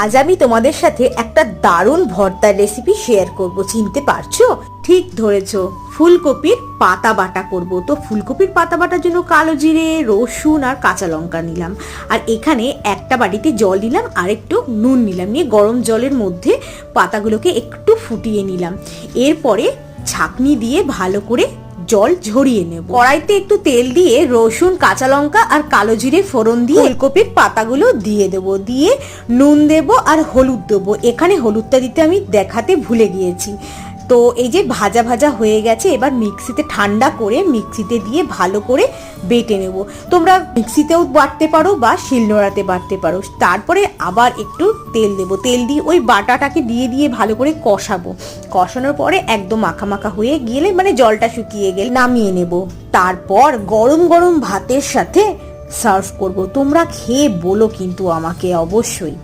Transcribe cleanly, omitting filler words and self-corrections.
আজ আমি তোমাদের সাথে একটা দারুণ ভর্তার রেসিপি শেয়ার করব। চিনতে পারছো? ঠিক ধরেছো, ফুলকপির পাতা বাটা করব। তো ফুলকপির পাতা বাটার জন্য কালো জিরে, রসুন আর কাঁচা লঙ্কা নিলাম। আর এখানে একটা বাটিতে জল নিলাম আর একটু নুন নিলাম, নিয়ে গরম জলের মধ্যে পাতাগুলোকে একটু ফুটিয়ে নিলাম। এরপরে ছাঁকনি দিয়ে ভালো করে জল ঝরিয়ে নেব। কড়াইতে একটু তেল দিয়ে রসুন, কাঁচা লঙ্কা আর কালো জিরে ফোড়ন দিয়ে ফুলকপির পাতাগুলো দিয়ে দেবো। দিয়ে নুন দেব আর হলুদ দেবো। এখানে হলুদটা দিতে আমি দেখাতে ভুলে গিয়েছি। তো এই যে ভাজা ভাজা হয়ে গেছে, এবার মিক্সিতে ঠান্ডা করে মিক্সিতে দিয়ে ভালো করে বেটে নেব। তোমরা মিক্সিতেও বাটতে পারো বা শিলনোড়াতে বাটতে পারো। তারপরে আবার একটু তেল দেব, তেল দিয়ে ওই বাটাটাকে দিয়ে দিয়ে ভালো করে কষাবো। কষানোর পরে একদম মাখা মাখা হয়ে গেলে, মানে জলটা শুকিয়ে গেলে নামিয়ে নেব। তারপর গরম গরম ভাতের সাথে সার্ভ করব। তোমরা খেয়ে বলো কিন্তু আমাকে অবশ্যই।